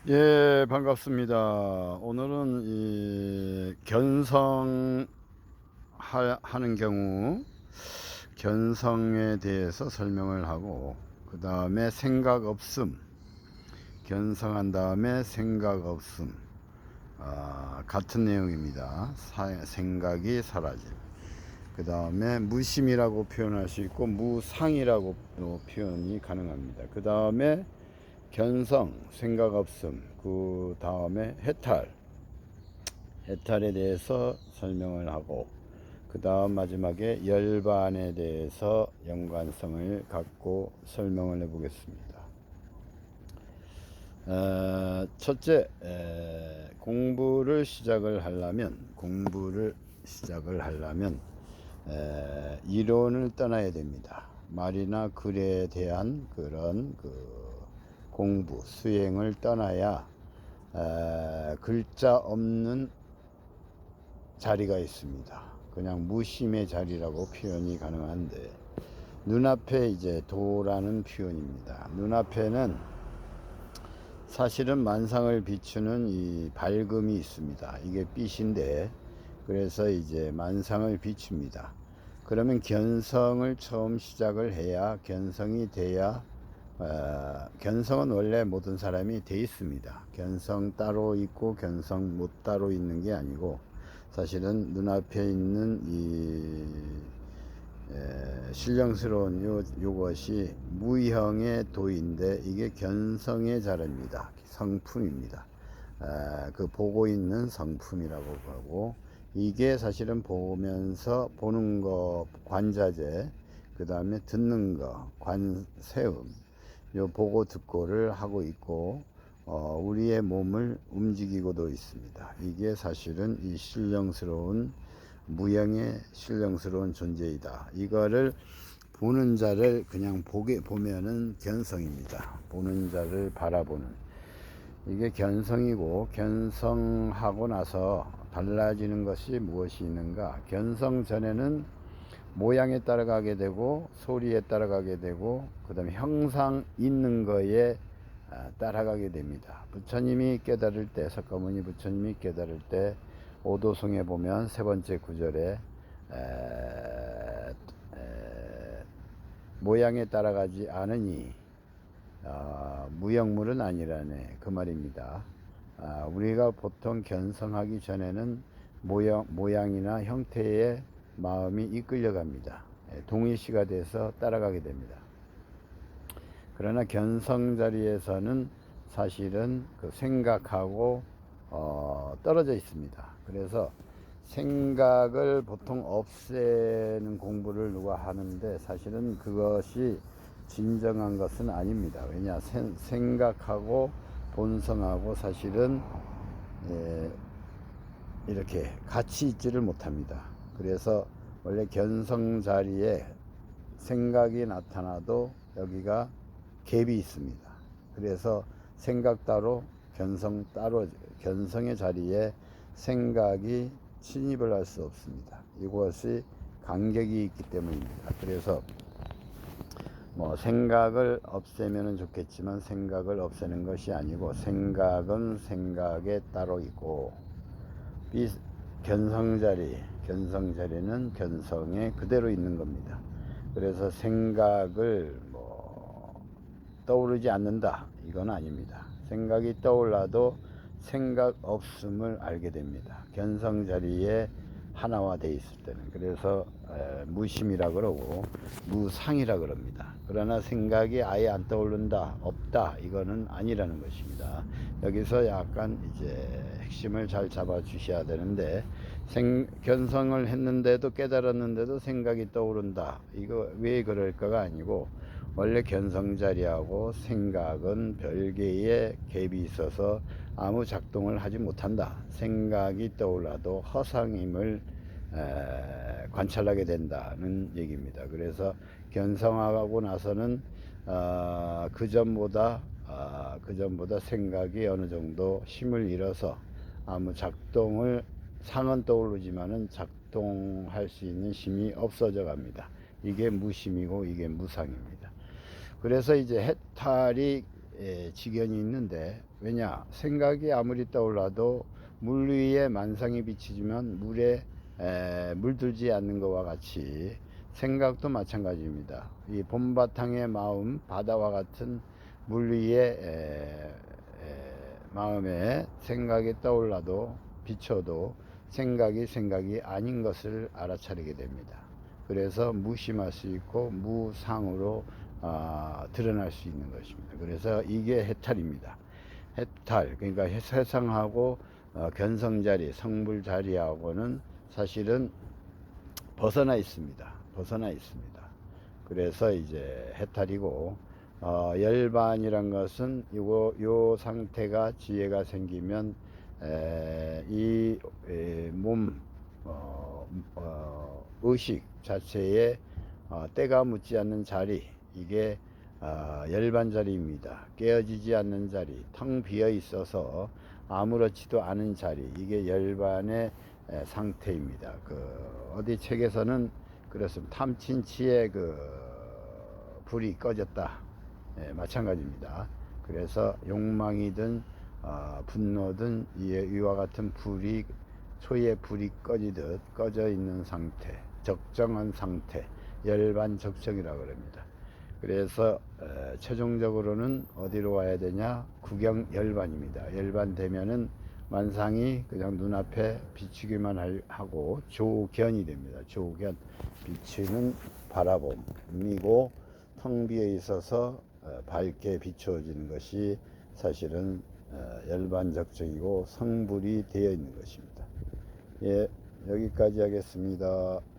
예, 반갑습니다. 오늘은 하는 경우 견성에 대해서 설명을 하고, 그 다음에 생각 없음, 견성한 다음에 생각 없음, 같은 내용입니다. 생각이 사라짐. 그 다음에 무심이라고 표현할 수 있고 무상이라고 표현이 가능합니다. 그 다음에 견성, 생각 없음, 그 다음에 해탈에 대해서 설명을 하고, 그 다음 마지막에 열반에 대해서 연관성을 갖고 설명을 해 보겠습니다. 첫째, 공부를 시작을 하려면 이론을 떠나야 됩니다. 말이나 글에 대한 그런 공부, 수행을 떠나야 글자 없는 자리가 있습니다. 그냥 무심의 자리라고 표현이 가능한데, 눈앞에 이제 도라는 표현입니다. 눈앞에는 사실은 만상을 비추는 이 밝음이 있습니다. 이게 빛인데, 그래서 이제 만상을 비춥니다. 그러면 견성을 처음 시작을 해야, 견성이 돼야, 견성은 원래 모든 사람이 돼 있습니다. 견성 따로 있고 견성 못 따로 있는 게 아니고, 사실은 눈앞에 있는 신령스러운 요것이 무형의 도인데, 이게 견성의 자리입니다. 성품입니다. 그 보고 있는 성품이라고 하고, 이게 사실은 보는 거 관자재, 그 다음에 듣는 거 관세음, 요 보고 듣고를 하고 있고, 우리의 몸을 움직이고도 있습니다. 이게 사실은 이 신령스러운 무형의 신령스러운 존재이다. 이거를 보는 자를 그냥 보면은 견성입니다. 보는 자를 바라보는, 이게 견성이고, 견성하고 나서 달라지는 것이 무엇이 있는가? 견성 전에는 모양에 따라가게 되고, 소리에 따라가게 되고, 그 다음에 형상 있는 거에 따라가게 됩니다. 부처님이 깨달을 때, 석가모니 부처님이 깨달을 때 오도송에 보면 세 번째 구절에 모양에 따라가지 않으니 무형물은 아니라네, 그 말입니다. 우리가 보통 견성하기 전에는 모양이나 형태에 마음이 이끌려갑니다. 동의시가 돼서 따라가게 됩니다. 그러나 견성 자리에서는 사실은 그 생각하고 떨어져 있습니다. 그래서 생각을 보통 없애는 공부를 누가 하는데, 사실은 그것이 진정한 것은 아닙니다. 왜냐, 생각하고 본성하고 사실은 이렇게 같이 있지를 못합니다. 그래서 원래 견성 자리에 생각이 나타나도 여기가 갭이 있습니다. 그래서 생각 따로 견성 따로, 견성의 자리에 생각이 침입을 할 수 없습니다. 이것이 간격이 있기 때문입니다. 그래서 생각을 없애면 좋겠지만, 생각을 없애는 것이 아니고, 생각은 생각에 따로 있고, 견성자리는 견성에 그대로 있는 겁니다. 그래서 생각을 떠오르지 않는다, 이건 아닙니다. 생각이 떠올라도 생각 없음을 알게 됩니다. 견성자리에 하나화 돼 있을 때는. 그래서 무심이라 그러고 무상이라 그럽니다. 그러나 생각이 아예 안 떠오른다, 없다, 이거는 아니라는 것입니다. 여기서 약간 이제 핵심을 잘 잡아 주셔야 되는데, 견성을 했는데도, 깨달았는데도 생각이 떠오른다, 이거 왜 그럴까가 아니고, 원래 견성자리하고 생각은 별개의 갭이 있어서 아무 작동을 하지 못한다. 생각이 떠올라도 허상임을 관찰하게 된다는 얘기입니다. 그래서 견성하고 나서는 그 전보다 생각이 어느 정도 힘을 잃어서 아무 작동을, 상은 떠오르지만은 작동할 수 있는 힘이 없어져 갑니다. 이게 무심이고 이게 무상입니다. 그래서 이제 해탈이 직연이 있는데, 왜냐? 생각이 아무리 떠올라도 물 위에 만상이 비치지만 물에 물들지 않는 것과 같이 생각도 마찬가지입니다. 이 봄바탕의 마음, 바다와 같은 물 위에 마음에 생각이 떠올라도 비춰도 생각이 아닌 것을 알아차리게 됩니다. 그래서 무심할 수 있고 무상으로 드러날 수 있는 것입니다. 그래서 이게 해탈입니다. 해탈, 그러니까 세상하고 견성자리, 성불자리하고는 사실은 벗어나 있습니다. 벗어나 있습니다. 그래서 이제 해탈이고, 열반이란 것은 요 상태가 지혜가 생기면 이 몸 의식 자체에 때가 묻지 않는 자리, 이게 열반 자리입니다. 깨어지지 않는 자리, 텅 비어 있어서 아무렇지도 않은 자리, 이게 열반의 상태입니다. 어디 책에서는 그렇습니다. 탐친치의 불이 꺼졌다. 마찬가지입니다. 그래서 욕망이든 분노든 이와 같은 불이 소의 불이 꺼지듯 꺼져 있는 상태, 적정한 상태, 열반 적정이라고 합니다. 그래서 최종적으로는 어디로 와야 되냐? 구경 열반입니다. 열반 되면은 만상이 그냥 눈앞에 비추기만 하고 조견이 됩니다. 조견, 비추는 바라봄이고 텅 비어 있어서 밝게 비추어지는 것이 사실은 열반적정이고 성불이 되어 있는 것입니다. 예, 여기까지 하겠습니다.